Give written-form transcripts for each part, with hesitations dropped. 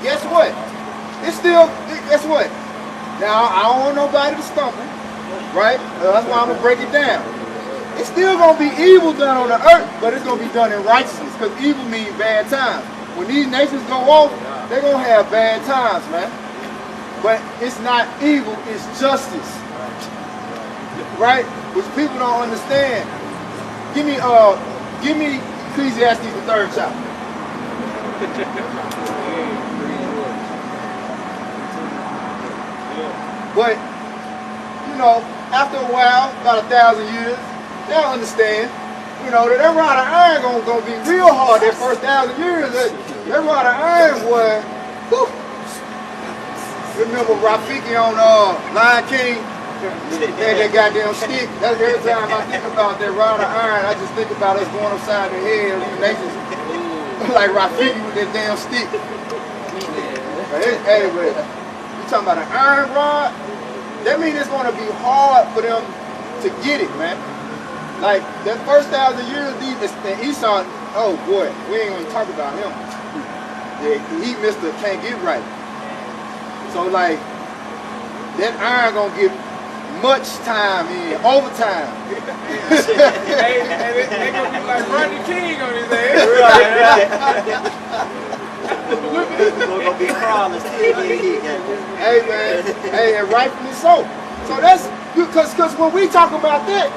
guess what? It's still, guess what? Now, I don't want nobody to stumble, right? That's why I'm going to break it down. It's still going to be evil done on the earth, but it's going to be done in righteousness, because evil means bad times. When these nations go off, they're going to have bad times, man. But it's not evil, it's justice. Right? Which people don't understand. Give me Ecclesiastes, the 3rd chapter. But, you know, after a while, about 1,000 years, they'll understand, you know, that rod of iron gonna be real hard that first 1,000 years. That rod of iron, boy, whew. Remember Rafiki on Lion King? Had that goddamn stick. That's every time I think about that rod of iron, I just think about us going upside the head of these nations. Like Rafiki with that damn stick. Hey, but you talking about an iron rod? That means it's gonna be hard for them to get it, man. Like that first 1,000 years, and Esau, oh boy, we ain't gonna talk about him. Yeah, he Mr. Can't Get Right. So like, that iron gonna get much time in, overtime. Hey, they gonna be like Rodney King on his head. It's gonna be crawling. Hey man, hey, and rightfully so. So that's, because when we talk about that,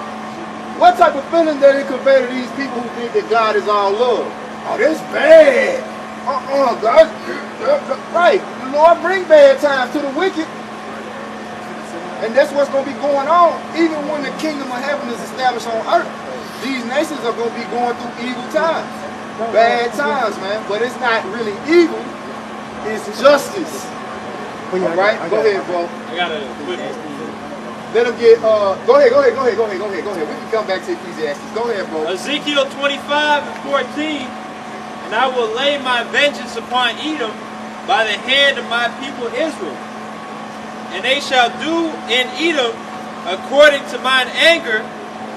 what type of feeling that it convey to these people who think that God is all love? Oh, this bad. God, right. The Lord bring bad times to the wicked. And that's what's going to be going on. Even when the kingdom of heaven is established on earth, these nations are going to be going through evil times. Bad times, man. But it's not really evil. It's justice. All right? Go ahead, bro. I got a witness. Let them get, go ahead. We can come back to Ecclesiastes. Go ahead, bro. Ezekiel 25:14. And I will lay my vengeance upon Edom by the hand of my people Israel. And they shall do in Edom according to mine anger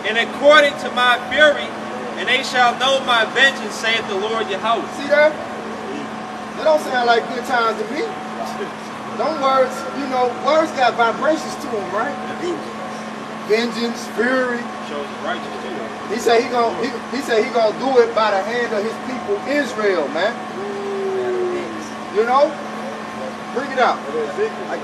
and according to my fury, and they shall know my vengeance, saith the Lord Yahweh. See that? That don't sound like good times to me. Them words, you know, words got vibrations to them, right? Vengeance, fury. Shows righteous too. He said he gonna do it by the hand of his people Israel, man. You know? Bring it out.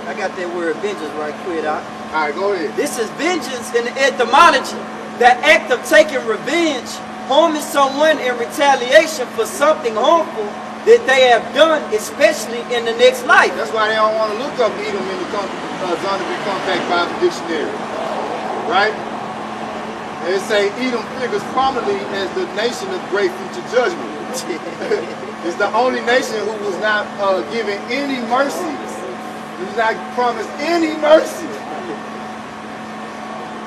I got that word vengeance right quick out. All right, go ahead. This is vengeance in the etymology. The act of taking revenge, harming someone in retaliation for something harmful that they have done, especially in the next life. That's why they don't want to look up Edom in the Zondervan Compact Bible Dictionary. Right? They say Edom figures prominently as the nation of great future judgment. It's the only nation who was not given any mercy. Who was not promised any mercy.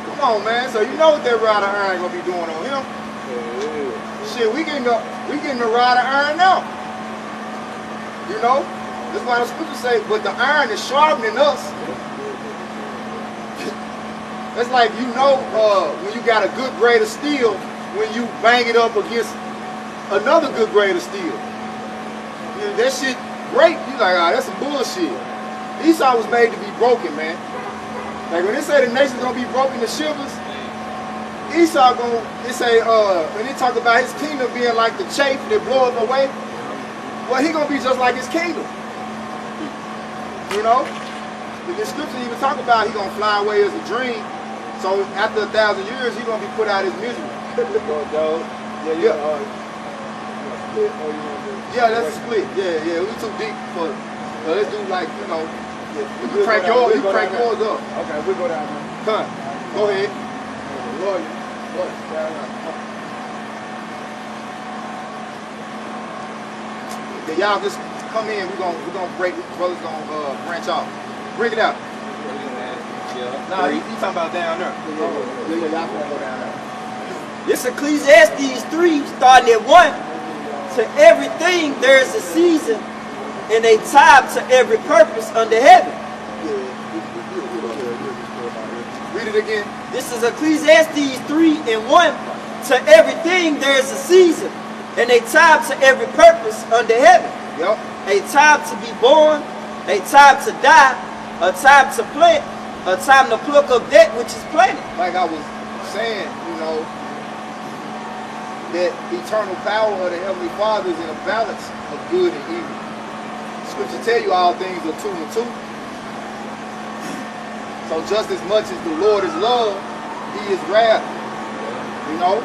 Come on, man. So you know what that rod of iron gonna be doing on him. Shit, we getting the rod of iron now. You know? That's why the scriptures say, but the iron is sharpening us. That's like, you know, when you got a good grade of steel, when you bang it up against another good grade of steel. You know, that shit great. You like, ah, that's some bullshit. Esau was made to be broken, man. Like when they say the nation's gonna be broken to shivers, Esau gonna, they say, when they talk about his kingdom being like the chaff that bloweth away, well, he gonna be just like his kingdom. You know? The scripture even talk about he gonna fly away as a dream. So after 1,000 years, he gonna be put out his misery. Yeah, that's a split. Yeah, we too deep for it. So let's do like, you know, you crank yours up. Okay, we'll go down there. Come on, go ahead. Lord, Yeah, y'all just come in. We're gonna break. Brothers gonna branch off. Bring it out. Nah, you talking about down there? Yeah, y'all gonna go down there. This Ecclesiastes 3, starting at 1. To everything there is a season and a time to every purpose under heaven. Read it again. This is Ecclesiastes 3 and 1. To everything there is a season and a time to every purpose under heaven. Yep. a time to be born, a time to die, a time to plant, a time to pluck up that which is planted. Like I was saying, you know, that eternal power of the Heavenly Father is in a balance of good and evil. Scripture tell you all things are two and two. So just as much as the Lord is love, he is wrath. You know?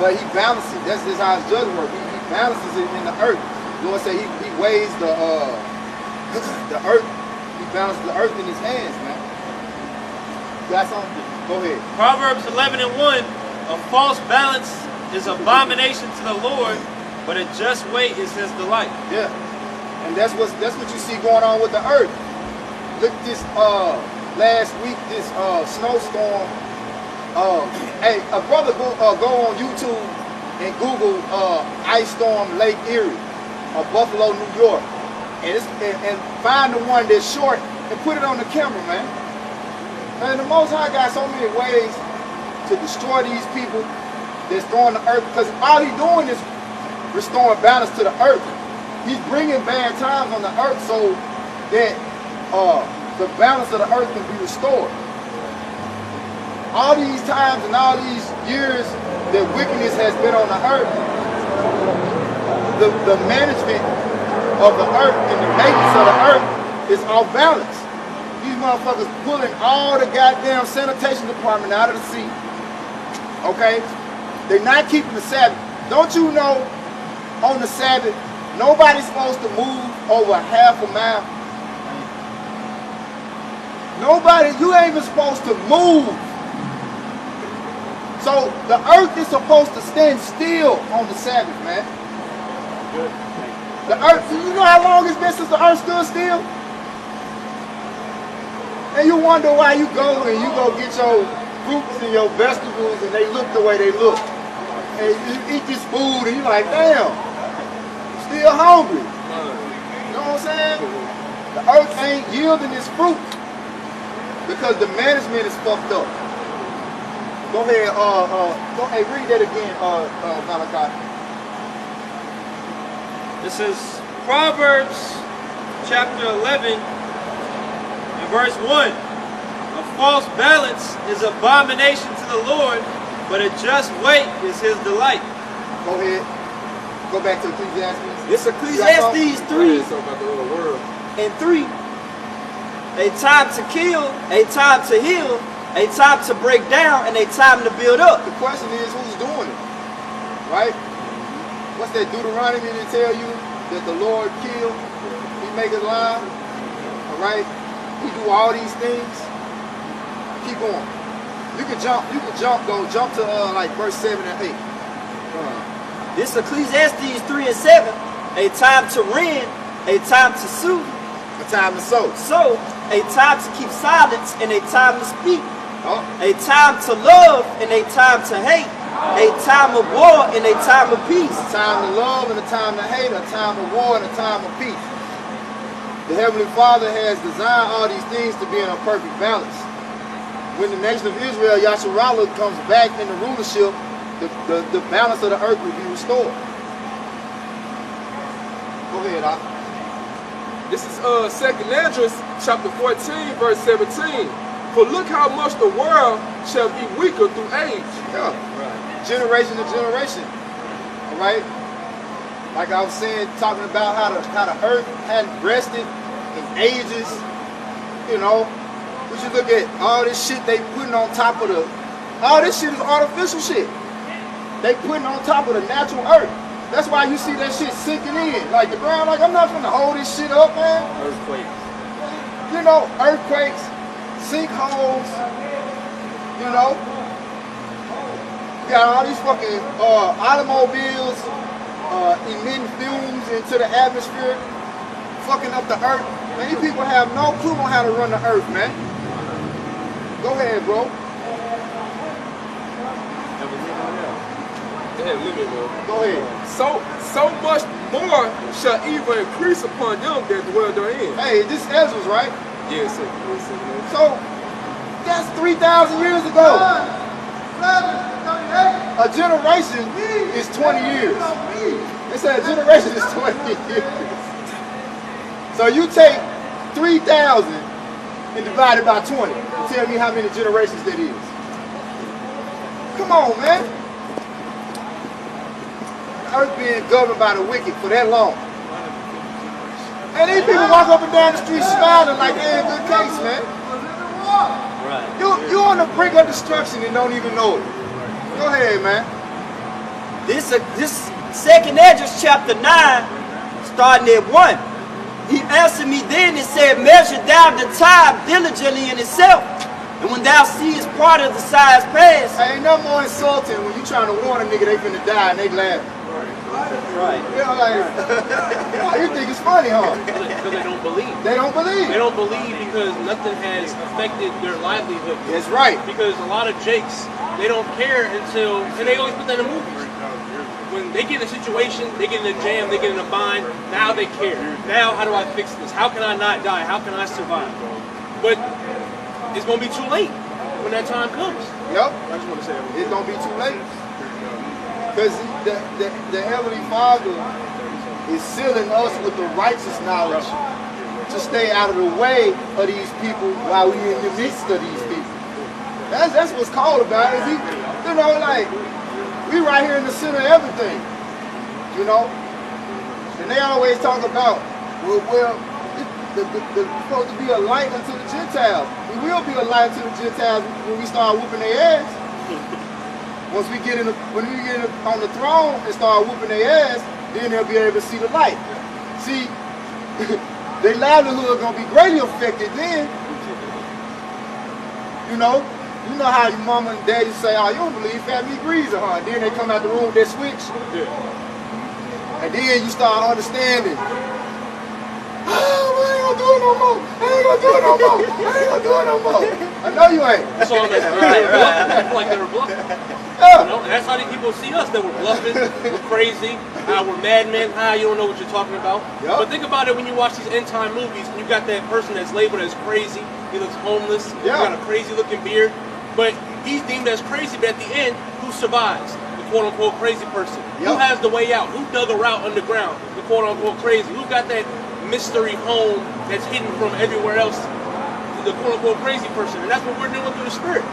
But he balances. That's just how his judgment works. He balances it in the earth. The Lord said he weighs the earth. He balances the earth in his hands, man. You got something? Go ahead. Proverbs 11:1, a false balance is abomination to the Lord, but a just weight is his delight. Yeah. And that's what you see going on with the earth. Look this last week, this snowstorm. Hey, a brother go on YouTube and Google ice storm Lake Erie or Buffalo, New York, and find the one that's short and put it on the camera, man. And the Most High got so many ways to destroy these people that's throwing the earth, because all he's doing is restoring balance to the earth. He's bringing bad times on the earth so that the balance of the earth can be restored. All these times and all these years that wickedness has been on the earth, the management of the earth and the maintenance of the earth is off balance. These motherfuckers pulling all the goddamn sanitation department out of the sea. Okay? They're not keeping the Sabbath. Don't you know on the Sabbath, nobody's supposed to move over half a mile? Nobody, you ain't even supposed to move. So the earth is supposed to stand still on the Sabbath, man. The earth, you know how long it's been since the earth stood still? And you wonder why you go and you go get your fruits and your vegetables and they look the way they look. And you eat this food and you're like, damn, I'm still hungry. You know what I'm saying? The earth ain't yielding its fruit because the management is fucked up. Go ahead, read that again, Malachi. This is Proverbs chapter 11 and verse 1. A false balance is abomination to the Lord, but a just weight is his delight. Go ahead. Go back to Ecclesiastes. It's Ecclesiastes 3 and 3. A time to kill, a time to heal, a time to break down, and a time to build up. The question is, who's doing it? Right? What's that Deuteronomy that tell you that the Lord kill, he make it alive? All right? He do all these things. Keep going. You can jump to like verse 7 and 8. This Ecclesiastes 3 and 7. A time to rend, a time to sue, A time to sow. So, a time to keep silence and a time to speak. Oh. A time to love and a time to hate. A time of war and a time of peace. A time to love and a time to hate, a time of war and a time of peace. The Heavenly Father has designed all these things to be in a perfect balance. When the nation of Israel, Yasharallah, comes back in the rulership, the balance of the earth will be restored. Go ahead, Doc. This is 2nd Esdras chapter 14, verse 17. For look how much the world shall be weaker through age. Yeah. Right. Generation to generation. All right. Like I was saying, talking about how the earth hadn't rested in ages. You know, we should look at all this shit they putting on top of all this shit is artificial shit. They putting on top of the natural earth. That's why you see that shit sinking in. Like the ground, like I'm not gonna hold this shit up, man. Earthquakes. You know, earthquakes, sinkholes, you know. You got all these fucking automobiles emitting fumes into the atmosphere, fucking up the earth. Man, these people have no clue on how to run the earth, man. Go ahead, bro. Go ahead. So much more shall evil increase upon them that dwell therein. Hey, this Ezra's, right? Yes, sir. So, that's 3,000 years ago. A generation is 20 years. They said a generation is 20 years. So you take 3,000 and divide it by 20. And tell me how many generations that is. Come on, man. The earth being governed by the wicked for that long. And these people walk up and down the street smiling like they're in a good case, man. Right. You on the brink of destruction and don't even know it. Go ahead, man. This second Esdras chapter 9, starting at 1. He answered me then and said, measure thou the time diligently in itself. And when thou seest part of the size pass. Ain't nothing more insulting when you trying to warn a nigga they finna die and they laughing. Right. You know, like, you think it's funny, huh? Because they don't believe. They don't believe. They don't believe because nothing has affected their livelihood. That's right. Because a lot of jakes, they don't care until, and they always put that in movies. When they get in a situation, they get in a jam, they get in a bind, now they care. Now how do I fix this? How can I not die? How can I survive? But it's going to be too late when that time comes. Yep. I just want to say that. It's gonna be too late. Because the Heavenly Father is sealing us with the righteous knowledge to stay out of the way of these people while we're in the midst of these people. That's what's called about it. You know, like, we right here in the center of everything. You know? And they always talk about, well, they're supposed to be a light unto the Gentiles. We will be a light unto the Gentiles when we start whooping their ass. Once we get when we get on the throne and start whooping their ass, then they'll be able to see the light. See, their livelihood gonna be greatly affected then. You know how your mama and daddy say, oh, you don't believe Fat Meat Greaser, huh? And then they come out the room with that switch. Yeah. And then you start understanding. Oh, I ain't gonna do it no more. I ain't gonna do it no more. I ain't gonna do it no more. I know you ain't. That's all they feel like they were bluffing. Yeah. You know, and that's how these people see us. That we're bluffing, we're crazy, we're madmen. You don't know what you're talking about. Yep. But think about it when you watch these end time movies. And you got that person that's labeled as crazy. He looks homeless. Yeah. He got a crazy looking beard. But he's deemed as crazy. But at the end, who survives? The quote unquote crazy person. Yep. Who has the way out? Who dug a route underground? The quote unquote crazy. Who got that mystery home that's hidden from everywhere else? The quote unquote crazy person. And that's what we're doing through the Spirit.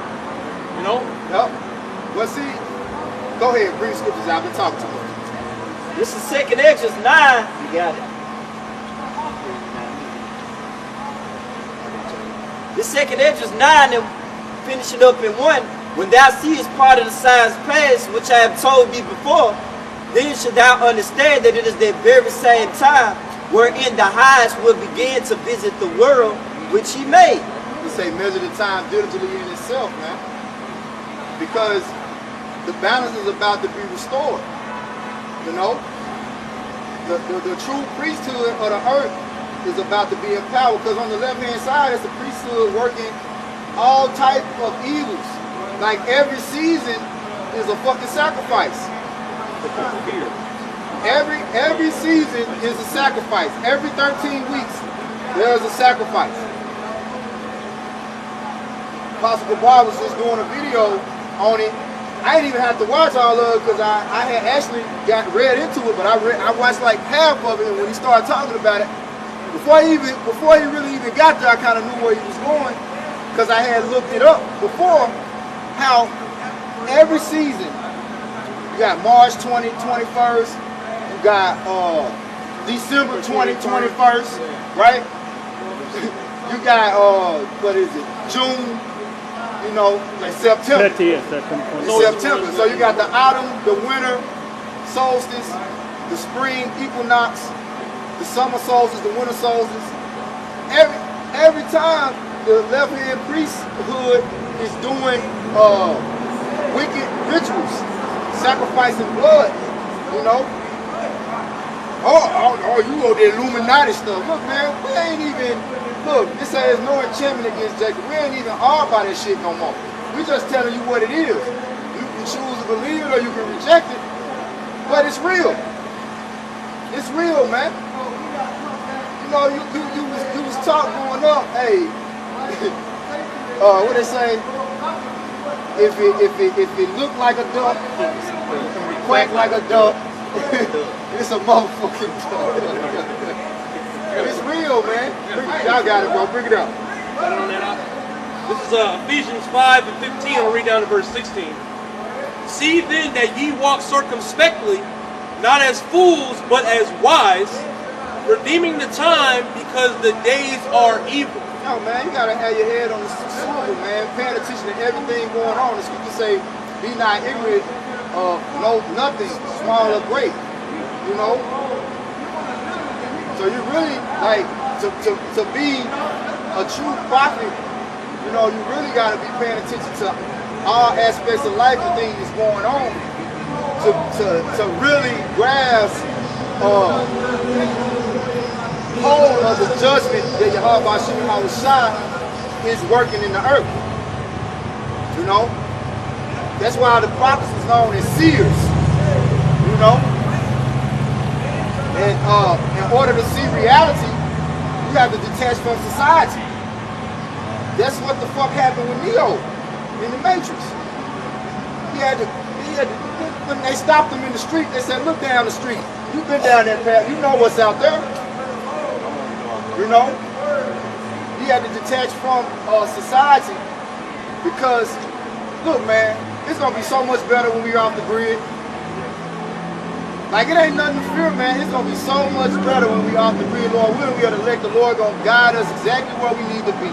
You know? Yep. Well, see, go ahead, bring scriptures out. I've been talking to you. This is second Esdras 9. You got it. This second Esdras 9 and finishing up in 1. When thou seest part of the signs past, which I have told thee before, then should thou understand that it is that very same time wherein the highest will begin to visit the world which he made. You say measure the time diligently in itself, man. Because the balance is about to be restored. You know? The true priesthood of the earth is about to be empowered. Because on the left-hand side, it's the priesthood working all type of evils. Like every season is a fucking sacrifice. Every season is a sacrifice. Every 13 weeks, there's a sacrifice. Apostle Bar was just doing a video on it. I didn't even have to watch all of it because I had actually read into it, but I watched like half of it, and when he started talking about it, before he really even got there, I kind of knew where he was going because I had looked it up before. How every season you got March 21st, you got December 21st, right? You got what is it? June. You know, like September. September. So you got the autumn, the winter solstice, the spring equinox, the summer solstice, the winter solstice. Every time the left-hand priesthood is doing wicked rituals, sacrificing blood, you know. Oh, you go the Illuminati stuff. Look, man, we ain't even. Look, this says no enchantment against Jacob. We ain't even awed by that shit no more. We just telling you what it is. You can choose to believe it or you can reject it. But it's real. It's real, man. You know, you was taught growing up, hey, what they say? If it looked like a duck, quack like a duck. You It's a motherfucking It's real, man. Y'all got it, bro. Bring it up. Got it on that? This is Ephesians 5 and 15. I'll read down to verse 16. See then that ye walk circumspectly, not as fools, but as wise, redeeming the time, because the days are evil. No, man, you gotta have your head on the swivel, man. Paying attention to everything going on. The scripture say, be not ignorant of nothing, small or great. You know? So you really, like, to be a true prophet, you know, you really gotta be paying attention to all aspects of life and things that's going on. To really grasp hold of the judgment that Yahweh is working in the earth. You know? That's why the prophets is known as seers. You know? And in order to see reality, you have to detach from society. That's what the fuck happened with Neo in the Matrix. When they stopped him in the street, they said, look down the street. You've been down that path. You know what's out there. You know? He had to detach from society because, look, man, it's going to be so much better when we're off the grid. Like, it ain't nothing to fear, man. It's going to be so much better when we're off the grid, Lord. When we are to let the Lord going to guide us exactly where we need to be.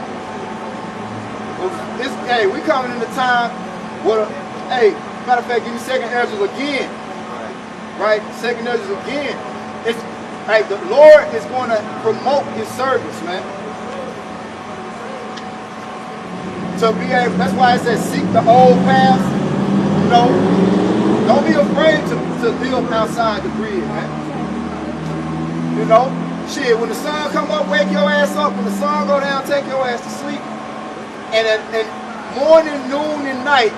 Hey, we coming in the time where, hey, matter of fact, give me 2nd Ezra again. Right? 2nd Ezra again. It's, hey, the Lord is going to promote his service, man. To be able, that's why it says seek the old paths. You know, don't be afraid to live outside the grid, man. You know, shit, when the sun come up, wake your ass up. When the sun go down, take your ass to sleep. And morning, noon, and night,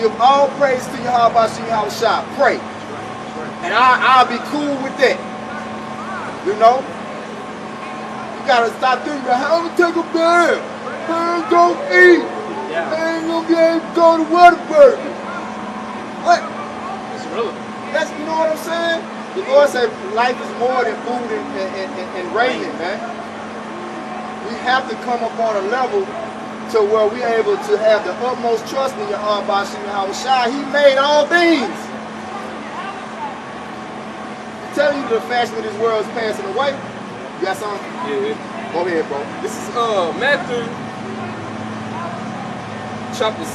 give all praise to Yahweh Shah. Pray. And I'll be cool with that. You know? You gotta stop thinking about how to take a bath. I ain't gonna eat. Yeah. I ain't gonna be able to go to Whataburger. What? It's relevant. That's, you know what I'm saying? The Lord said life is more than food and raiment, man. We have to come up on a level to where we're able to have the utmost trust in Yahweh Shah. He made all things. I'm telling you, the fashion of this world is passing away. You got something? Yeah. Go ahead, bro. This is Matthew chapter 6,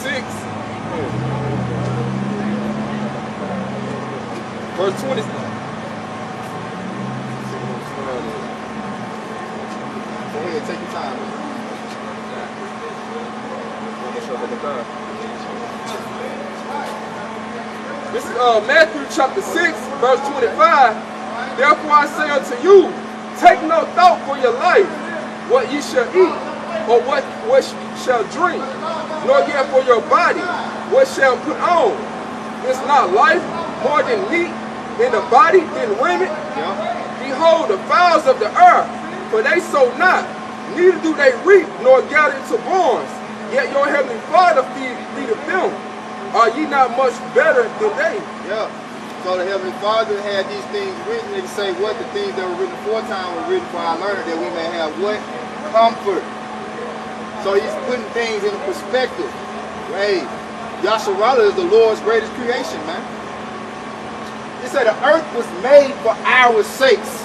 verse 20. Go ahead, take your time. This is Matthew chapter 6, verse 25. Therefore I say unto you, take no thought for your life, what ye shall eat, or what shall drink, nor yet for your body, what shall put on. Is not life more than meat, and the body than raiment? Behold the fowls of the earth, for they sow not, neither do they reap, nor gather into barns, yet your heavenly Father feedeth them. Are ye not much better than they? Yeah. So the Heavenly Father had these things written. They say what the things that were written aforetime were written for our learning, that we may have what? Comfort. So he's putting things in perspective. Hey, Yasharallah is the Lord's greatest creation, man. It said the earth was made for our sakes.